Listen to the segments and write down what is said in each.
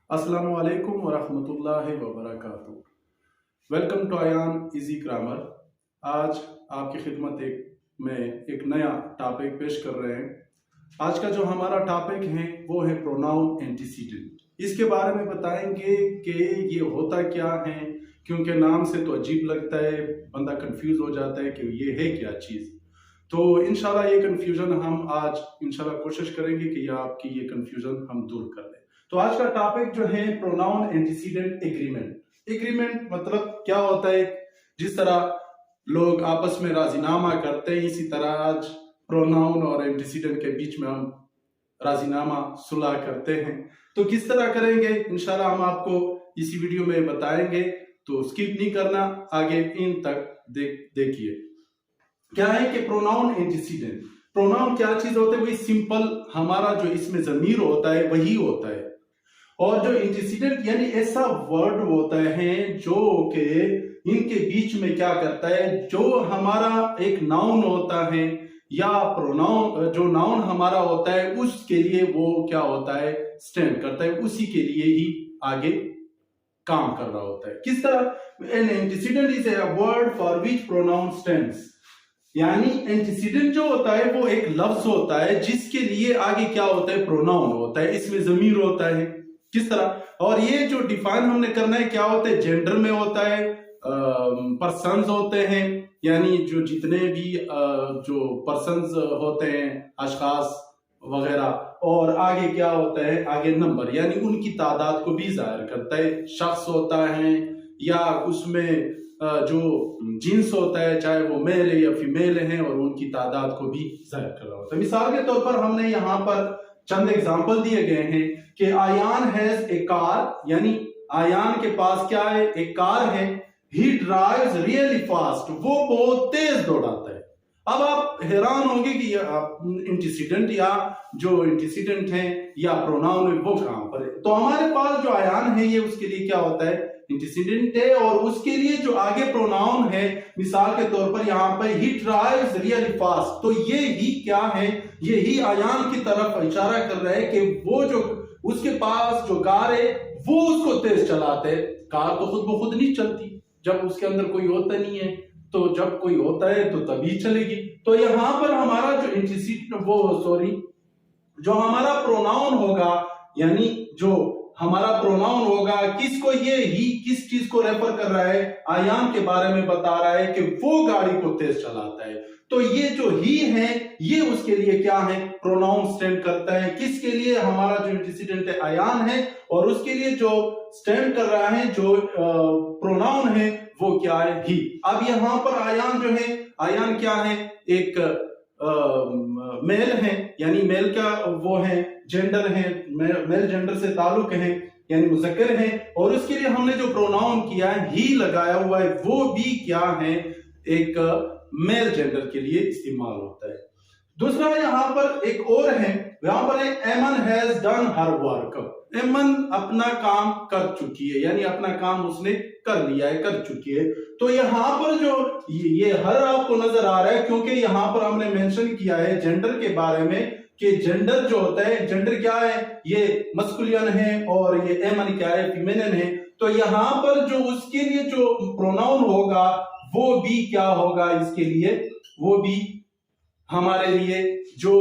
अस्सलामु अलैकुम वरहमतुल्लाहि वबरकातुहू। Welcome to Ayan easy grammar. आज आपकी खिदमत में एक नया टॉपिक पेश कर रहे हैं। आज का जो हमारा टॉपिक है वो है प्रोनाउन एंटीसीडेंट। इसके बारे में बताएंगे कि ये होता क्या है, क्योंकि नाम से तो अजीब लगता है, बंदा कंफ्यूज हो जाता है कि ये है क्या चीज़। तो इंशाल्लाह ये कंफ्यूजन हम आज इंशाल्लाह कोशिश करेंगे कि आपकी ये कंफ्यूजन हम दूर कर दें। तो आज का टॉपिक जो है प्रोनाउन एंटीसीडेंट एग्रीमेंट। एग्रीमेंट मतलब क्या होता है? जिस तरह लोग आपस में राजीनामा करते हैं, इसी तरह आज प्रोनाउन और एंटीसीडेंट के बीच में हम राजीनामा सुलह करते हैं। तो किस तरह करेंगे इंशाल्लाह हम आपको इसी वीडियो में बताएंगे, तो स्किप नहीं करना, आगे इन तक देखिए। क्या है कि प्रोनाउन एंटीसीडेंट, प्रोनाउन क्या चीज होता है? वही सिंपल हमारा जो इसमें जमीर होता है वही होता है, और जो एंटीसीडेंट यानी ऐसा वर्ड होता है जो कि इनके बीच में क्या करता है, जो हमारा एक नाउन होता है या प्रोनाउन, जो नाउन हमारा होता है उसके लिए वो क्या होता है, स्टैंड करता है, उसी के लिए ही आगे काम कर रहा होता है। किस तरह? An antecedent is a word for which pronoun stands. यानी एंटीसीडेंट जो होता है वो एक लफ्ज होता है जिसके लिए आगे क्या होता है, प्रोनाउन होता है, इसमें जमीर होता है। किस तरह? और ये जो डिफाइन हमने करना है क्या होता है, जेंडर में होता है, पर्सन्स होते हैं, यानी जो जितने भी जो पर्सन्स होते हैं, अशखास वगैरह, और आगे क्या होता है, आगे नंबर, यानी उनकी तादाद को भी जाहिर करता है। शख्स होता है या उसमें जो जिन्स होता है, चाहे वो मेल है या फीमेल है, और उनकी तादाद को भी जाहिर कर रहा होता है। मिसाल के तौर पर हमने यहाँ पर चंद एग्जाम्पल दिए गए हैं कि आयान हैज ए कार, यानी आयान के पास क्या है, एक कार है। ही ड्राइव्स रियली फास्ट, वो बहुत तेज दौड़ाता है। अब आप हैरान होंगे कि एंटीसीडेंट या जो एंटीसीडेंट है या प्रोनाउन है वो कहां पर है। तो हमारे पास जो आयान है ये उसके लिए क्या होता है, एंटीसीडेंट है, और उसके लिए जो आगे प्रोनाउन है, मिसाल के तौर पर यहाँ पर ही ड्राइव्स रियली फास्ट, तो ये ही क्या है, ये ही आयान की तरफ इशारा कर रहा है कि वो जो उसके पास जो कार है वो उसको तेज चलाते है। कार तो खुद ब खुद नहीं चलती जब उसके अंदर कोई होता नहीं है, तो जब कोई होता है तो तभी चलेगी। तो यहां पर हमारा जो जो हमारा प्रोनाउन होगा, यानी जो हमारा प्रोनाउन होगा, किसको, ये ही किस चीज को रेफर कर रहा है, आयान के बारे में बता रहा है कि वो गाड़ी को तेज चलाता है। तो ये जो ही है ये उसके लिए क्या है, प्रोनाउन स्टैंड करता है। किसके लिए? हमारा जो एंटीसीडेंट है आयान है, और उसके लिए जो स्टैंड कर रहा है जो प्रोनाउन है वो क्या है, ही। अब यहां पर आयान जो है, आयान क्या है, एक मेल है, यानी मेल का वो है, जेंडर है, मेल जेंडर से ताल्लुक है, यानी मुज़क्कर है, और उसके लिए हमने जो प्रोनाउन किया है, ही लगाया हुआ है, वो भी क्या है, एक मेल जेंडर के लिए इस्तेमाल होता है। दूसरा यहाँ पर एक और है, यहाँ पर है एमन हैज डन हर वर्क। एमन अपना काम कर चुकी है, यानी अपना काम उसने कर लिया है, कर चुकी है। तो यहाँ पर जो ये हर आपको नजर आ रहा है, क्योंकि यहाँ पर हमने मेंशन किया है जेंडर के बारे में कि जेंडर जो होता है, जेंडर क्या है, ये मस्कुलियन है, और ये एमन क्या है, फीमेलिन है। तो यहाँ पर जो उसके लिए जो प्रोनाउन होगा वो भी क्या होगा, इसके लिए वो भी हमारे लिए जो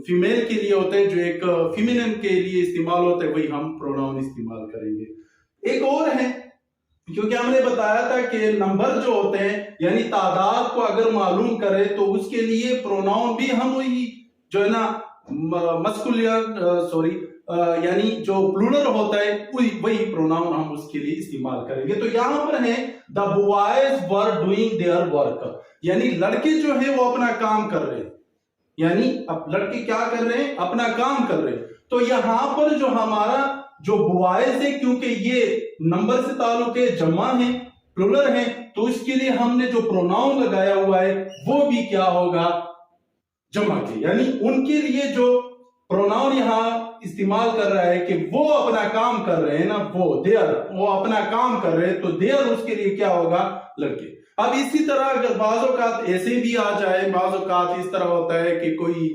फीमेल के लिए होते हैं, जो एक फीमेलिन के लिए इस्तेमाल होता है, वही हम प्रोनाउन इस्तेमाल करेंगे। एक और है, क्योंकि हमने बताया था कि नंबर जो होते हैं, यानी तादाद को अगर मालूम करें तो उसके लिए प्रोनाउन भी हम वही जो है ना मस्कुलियन यानी जो प्लूरल होता है वही प्रोनाउन हम उसके लिए इस्तेमाल करेंगे। तो यहां पर है the boys were doing their work, यानी लड़के जो है वो अपना काम कर रहे हैं, यानी अब लड़के क्या कर रहे हैं, अपना काम कर रहे हैं। तो यहां पर जो हमारा जो बॉयज है, क्योंकि ये नंबर से ताल्लुक है, जमा है, प्लूरल है, तो इसके लिए हमने जो प्रोनाउन लगाया हुआ है वो भी क्या होगा, जमा के, यानी उनके लिए जो प्रोनाउन यहां इस्तेमाल कर रहा है कि वो अपना काम कर रहे हैं ना, वो अपना काम कर रहे हैं, तो देयर उसके लिए क्या होगा, लड़के। अब इसी तरह अगर बाज़ औक़ात ऐसे भी आ जाए, बाज़ औक़ात इस तरह होता है कि कोई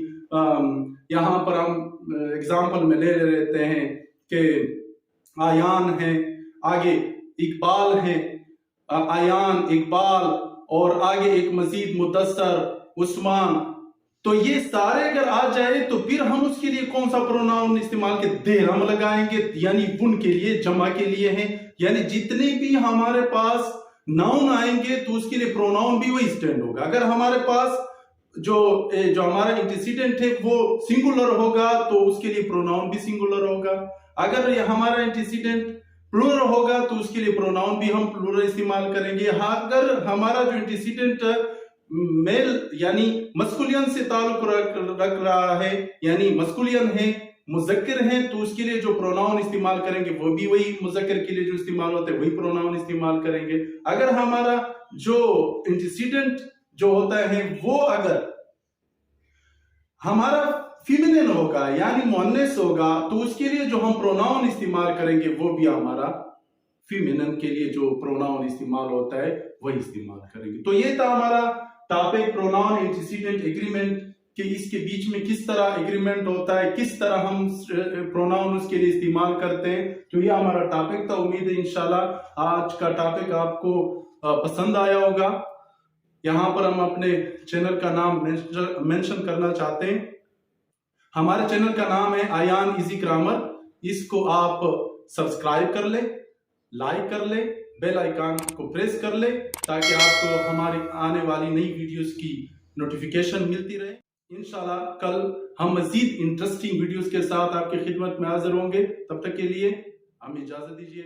यहाँ पर हम एग्जाम्पल में ले लेते हैं कि आयान है, आगे इकबाल है, आयान, इकबाल, और आगे एक मजीद मुदस्सर, उस्मान। तो ये सारे अगर आ जाए तो फिर हम उसके लिए कौन सा प्रोनाउन इस्तेमाल के देर हम लगाएंगे, यानी उनके लिए, जमा के लिए हैं। यानी जितने भी हमारे पास नाउन आएंगे तो उसके लिए प्रोनाउन भी वही स्टैंड होगा। अगर हमारे पास जो हमारा एंटीसीडेंट है वो सिंगुलर होगा तो उसके लिए प्रोनाउन भी सिंगुलर होगा। अगर ये हमारा एंटीसीडेंट प्लूरल होगा तो उसके लिए प्रोनाउन भी हम प्लूरल इस्तेमाल करेंगे। हाँ, अगर हमारा जो एंटीसीडेंट मेल यानी मस्कुलियन से ताल्लुक रख रहा है, यानी मस्कुलियन है, मुजक्कर है, तो उसके लिए जो प्रोनाउन इस्तेमाल करेंगे वो भी वही मुजक्कर के लिए जो इस्तेमाल होते हैं वही प्रोनाउन इस्तेमाल करेंगे। अगर हमारा जो एंटीसीडेंट जो होता है वो अगर हमारा फीमेनिन होगा यानी मुअन्नस होगा तो उसके लिए जो हम प्रोनाउन इस्तेमाल करेंगे वो भी हमारा फीमेनिन के लिए जो प्रोनाउन इस्तेमाल होता है वही इस्तेमाल करेंगे। तो ये था हमारा टॉपिक, प्रोनाउन एंटीसीडेंट एग्रीमेंट, कि इसके बीच में किस तरह एग्रीमेंट होता है, किस तरह हम प्रोनाउन उसके लिए इस्तेमाल करते हैं। तो ये हमारा टॉपिक था। उम्मीद है इंशाल्लाह आज का टॉपिक आपको पसंद आया होगा। यहाँ पर हम अपने चैनल का नाम मेंशन करना चाहते हैं। हमारे चैनल का नाम है आयान इजी ग्रामर। इसको आप सब्सक्राइब कर ले, लाइक कर ले, बेल आइकन को प्रेस कर ले ताकि आपको हमारी आने वाली नई वीडियोस की नोटिफिकेशन मिलती रहे। इंशाल्लाह कल हम मजीद इंटरेस्टिंग वीडियोस के साथ आपकी खिदमत में हाजिर होंगे। तब तक के लिए हमें इजाजत दीजिए।